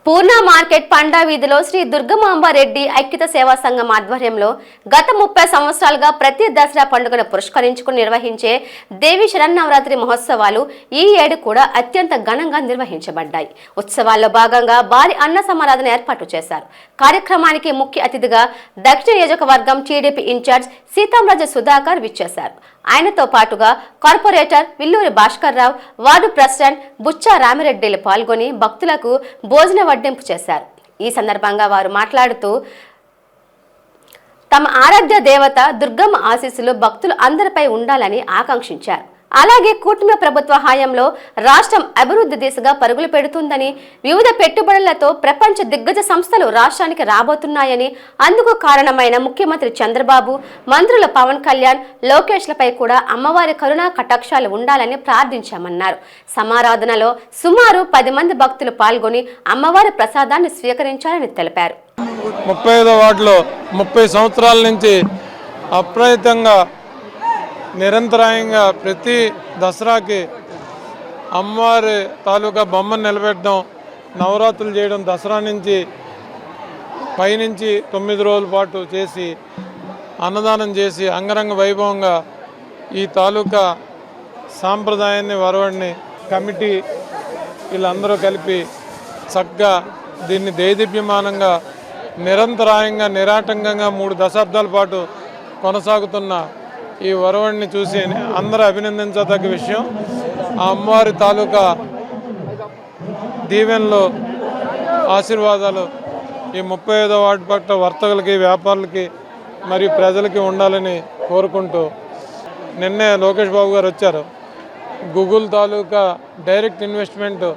పూర్ణ market Panda వీధిలో శ్రీ దుర్గమాంబారెడ్డి ఐక్యత సేవా సంఘం ఆధ్వర్యంలో గత 30 సంవత్సరాలుగా ప్రతి దసరా పండుగను పురస్కరించుకుని నిర్వహించే దేవి శరన్నవరాత్రి మహోత్సవాలు ఈ ఏడు కూడా అత్యంత ఘనంగా నిర్వహించబడ్డాయి. ఉత్సవాల్లో భాగంగా భారీ అన్న సమారాధన ఏర్పాటు చేశారు. కార్యక్రమానికి ముఖ్య అతిథిగా దక్షిణ నియోజకవర్గం టీడీపీ ఇన్ఛార్జ్ సీతాంరాజు సుధాకర్ విచ్చేశారు. ఆయనతో పాటుగా corporator Villuri Bhaskar Rao, ward president బుచ్చా రామిరెడ్డిలు పాల్గొని భక్తులకు భోజన వడ్డింపు చేశారు. ఈ సందర్భంగా వారు మాట్లాడుతూ తమ ఆరాధ్య దేవత దుర్గమ్మ ఆశీస్సులు భక్తులు అందరిపై ఉండాలని ఆకాంక్షించారు. అలాగే కూటమి ప్రభుత్వ హయాంలో రాష్ట్రం అభివృద్ధి దిశగా పరుగులు పెడుతుందని, వివిధ పెట్టుబడులతో ప్రపంచ దిగ్గజ సంస్థలు రాష్ట్రానికి రాబోతున్నాయని, అందుకు కారణమైన ముఖ్యమంత్రి చంద్రబాబు, మంత్రులు పవన్ కళ్యాణ్, లోకేష్లపై కూడా అమ్మవారి కరుణా కటాక్షాలు ఉండాలని ప్రార్థించామన్నారు. సమారాధనలో సుమారు 10 మంది భక్తులు పాల్గొని అమ్మవారి ప్రసాదాన్ని స్వీకరించాలని తెలిపారు. 35వ వార్డులో 30 సంవత్సరాల నుంచి అప్రయత్నంగా నిరంతరాయంగా ప్రతి దసరాకి అమ్మవారి తాలూకా బొమ్మను నిలబెట్టడం, నవరాత్రులు చేయడం, దసరా నుంచి పైనుంచి 9 రోజుల పాటు చేసి అన్నదానం చేసి అంగరంగ వైభవంగా ఈ తాలూకా సాంప్రదాయాన్ని వరవడిని కమిటీ వీళ్ళందరూ కలిపి చక్కగా దీన్ని దేదీప్యమానంగా నిరంతరాయంగా నిరాటంకంగా 3 దశాబ్దాల పాటు కొనసాగుతున్న ఈ వరవడిని చూసి అందరూ అభినందించదగ్గ విషయం. ఆ అమ్మవారి తాలూకా దీవెనలు, ఆశీర్వాదాలు ఈ 35వ వార్డు పట్ల వర్తకులకి, వ్యాపారులకి మరియు ప్రజలకి ఉండాలని కోరుకుంటూ, నిన్నే లోకేష్ బాబు గారు వచ్చారు. గూగుల్ తాలూకా డైరెక్ట్ ఇన్వెస్ట్మెంట్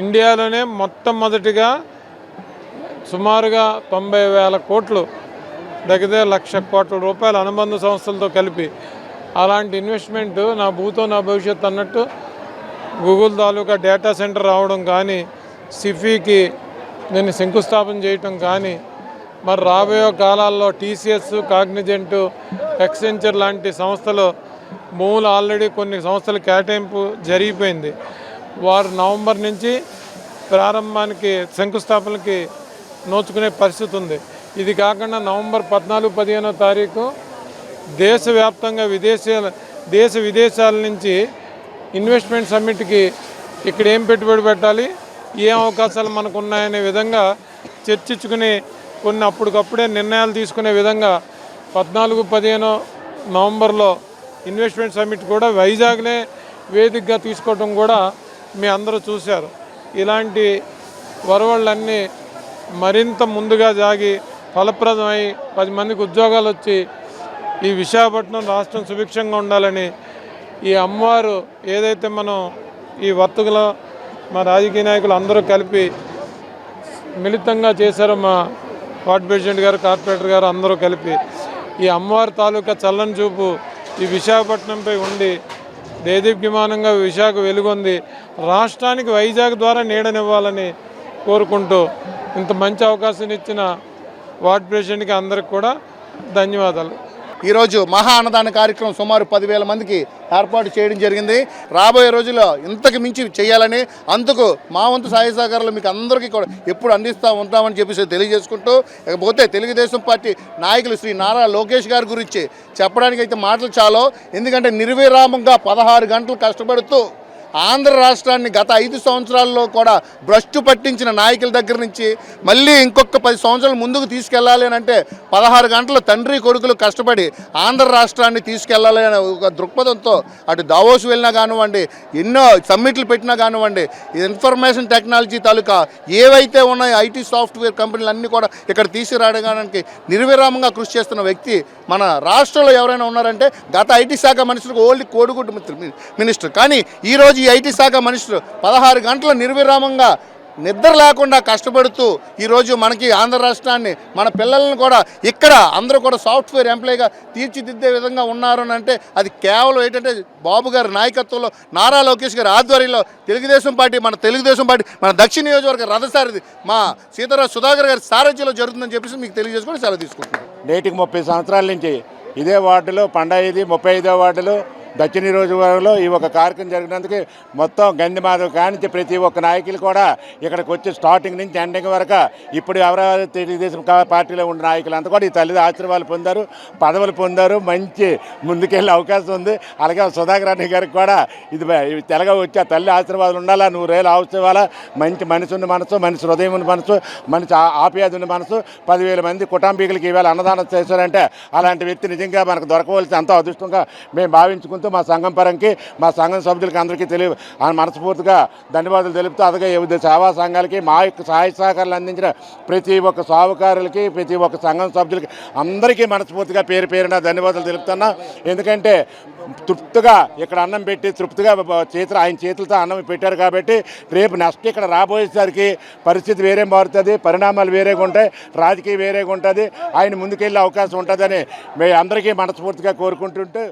ఇండియాలోనే మొట్టమొదటిగా సుమారుగా 90,000 కోట్లు, దగ్గర 1,00,000 కోట్ల రూపాయల అనుబంధ సంస్థలతో కలిపి అలాంటి ఇన్వెస్ట్మెంట్ నా భూతో నా భవిష్యత్తు అన్నట్టు గూగుల్ తాలూకా డేటా సెంటర్ రావడం కానీ, సిఫీకి దీన్ని శంకుస్థాపన చేయటం కానీ, మరి రాబోయే కాలాల్లో టీసీఎస్, కాగ్నిజెంట్, ఎక్సెంచర్ లాంటి సంస్థలు భూములు ఆల్రెడీ కొన్ని సంస్థలు కేటాయింపు జరిగిపోయింది. వారు నవంబర్ నుంచి ప్రారంభానికి శంకుస్థాపనకి నోచుకునే పరిస్థితి ఉంది. ఇది కాకుండా నవంబర్ 14-15వ తారీఖు దేశవ్యాప్తంగా దేశ విదేశాల నుంచి ఇన్వెస్ట్మెంట్ సమ్మిట్కి ఇక్కడ ఏం పెట్టుబడి పెట్టాలి, ఏం అవకాశాలు మనకు ఉన్నాయనే విధంగా చర్చించుకుని కొన్ని అప్పటికప్పుడే నిర్ణయాలు తీసుకునే విధంగా 14-15 నవంబర్లో ఇన్వెస్ట్మెంట్ సమ్మిట్ కూడా వైజాగ్నే వేదికగా తీసుకోవడం కూడా మీ అందరూ చూశారు. ఇలాంటి వరవళ్ళన్నీ మరింత ముందుగా జాగి ఫలప్రదమై 10 మందికి ఉద్యోగాలు వచ్చి ఈ విశాఖపట్నం రాష్ట్రం సుభిక్షంగా ఉండాలని, ఈ అమ్మవారు ఏదైతే మనం ఈ వర్తకుల మా రాజకీయ నాయకులు అందరూ కలిపి మిళితంగా చేశారో, మా వార్డు ప్రెసిడెంట్ గారు, కార్పొరేటర్ గారు అందరూ కలిపి ఈ అమ్మవారి తాలూకా చల్లని చూపు ఈ విశాఖపట్నంపై ఉండి దేదీప్యమానంగా విశాఖ వెలుగొంది రాష్ట్రానికి వైజాగ్ ద్వారా నీడనివ్వాలని కోరుకుంటూ, ఇంత మంచి అవకాశం ఇచ్చిన వార్డు ప్రెసిడెంట్కి అందరికి కూడా ధన్యవాదాలు. ఈరోజు మహా అన్నదాన కార్యక్రమం సుమారు 10,000 మందికి ఏర్పాటు చేయడం జరిగింది. రాబోయే రోజుల్లో ఇంతకు మించి చేయాలని, అందుకు మా వంతు సహాయ సహకారాలు మీకు అందరికీ కూడా ఎప్పుడు అందిస్తూ ఉంటామని చెప్పేసి తెలియజేసుకుంటూ, ఇకపోతే తెలుగుదేశం పార్టీ నాయకులు శ్రీ నారా లోకేష్ గారి గురించి చెప్పడానికి అయితే మాటలు చాలు. ఎందుకంటే నిర్విరామంగా 16 గంటలు కష్టపడుతూ ఆంధ్ర రాష్ట్రాన్ని గత 5 సంవత్సరాల్లో కూడా భ్రష్టు పట్టించిన నాయకుల దగ్గర నుంచి మళ్ళీ ఇంకొక 10 సంవత్సరాలు ముందుకు తీసుకెళ్ళాలి అని అంటే 16 గంటలు తండ్రి కొడుకులు కష్టపడి ఆంధ్ర రాష్ట్రాన్ని తీసుకెళ్ళాలి అనే ఒక దృక్పథంతో అటు దావోస్ వెళ్ళినా కానివ్వండి, ఎన్నో సమ్మిట్లు పెట్టినా కానివ్వండి, ఇన్ఫర్మేషన్ టెక్నాలజీ తాలూకా ఏవైతే ఉన్నాయో ఐటీ సాఫ్ట్వేర్ కంపెనీలు అన్నీ కూడా ఇక్కడ తీసుకురావడానికి నిర్విరామంగా కృషి చేస్తున్న వ్యక్తి మన రాష్ట్రంలో ఎవరైనా ఉన్నారంటే గత ఐటీ శాఖ మినిస్టర్ ఓల్డ్ కోడిగుడ్డు మినిస్టర్. కానీ ఈరోజు ఈ ఐటీ శాఖ మినిస్టర్ 16 గంటల నిర్విరామంగా నిద్ర లేకుండా కష్టపడుతూ ఈరోజు మనకి ఆంధ్ర రాష్ట్రాన్ని, మన పిల్లలను కూడా ఇక్కడ అందరూ కూడా సాఫ్ట్వేర్ ఎంప్లాయీగా తీర్చిదిద్దే విధంగా ఉన్నారు అని అంటే అది కేవలం ఏంటంటే బాబు గారి నాయకత్వంలో, నారా లోకేష్ గారి ఆధ్వర్యంలో తెలుగుదేశం పార్టీ మన దక్షిణ నియోజకవర్గ రథసారథి మా సీతారాజు సుధాకర్ గారి సారథ్యంలో జరుగుతుందని చెప్పేసి మీకు తెలియజేసుకొని సెలవు తీసుకుంటున్నాను. నేటికి 30 సంవత్సరాల నుంచి ఇదే వార్డులో పండా ఇది 35వ వార్డులో దక్షిణ నియోజకవర్గంలో ఈ ఒక కార్యక్రమం జరిగినందుకు మొత్తం గంధిమాధవ్ కానించి ప్రతి ఒక్క నాయకులు కూడా ఇక్కడికి వచ్చి స్టార్టింగ్ నుంచి ఎండింగ్ వరకు ఇప్పుడు ఎవరెవరు తెలుగుదేశం పార్టీలో ఉన్న నాయకులు అంతా కూడా ఈ తల్లి ఆశీర్వాదాలు పొందారు, పదవులు పొందారు, మంచి ముందుకెళ్ళే అవకాశం ఉంది. అలాగే సుధాకర్ రెడ్డి గారికి కూడా ఇది తెలగా వచ్చి ఆ తల్లి ఆశీర్వాదాలు ఉండాలా, 100 ఏళ్ళు ఆశీర్వాదాల మంచి మనిషి ఉన్న మనసు, మనిషి హృదయం ఉన్న మనసు, మనిషి ఆప్యాయత ఉన్న మనసు, 10,000 మంది కుటుంబీకులకి ఇవాళ అన్నదానం చేశారంటే అలాంటి వ్యక్తి నిజంగా మనకు దొరకవలసి ఎంతో అదృష్టంగా మేము భావించుకుంటూ మా సంఘం పరంకి మా సంఘం సభ్యులకి అందరికీ మనస్ఫూర్తిగా ధన్యవాదాలు తెలుపుతూ అలాగే వివిధ సేవా సంఘాలకి మా యొక్క సహాయ సహకారాలు అందించిన ప్రతి ఒక్క సావుకారులకి ప్రతి ఒక్క సంఘం సభ్యులకి అందరికీ మనస్ఫూర్తిగా పేరు పేరున ధన్యవాదాలు తెలుపుతున్నా. ఎందుకంటే తృప్తిగా ఇక్కడ అన్నం పెట్టి తృప్తిగా ఆయన చేతులతో అన్నం పెట్టారు కాబట్టి రేపు నెక్స్ట్ ఇక్కడ రాబోయేసరికి పరిస్థితి వేరే మారుతుంది, పరిణామాలు వేరేగా ఉంటాయి, రాజకీయం వేరేగా ఉంటుంది, ఆయన ముందుకెళ్ళే అవకాశం ఉంటుందని మేము అందరికీ మనస్ఫూర్తిగా కోరుకుంటుంటే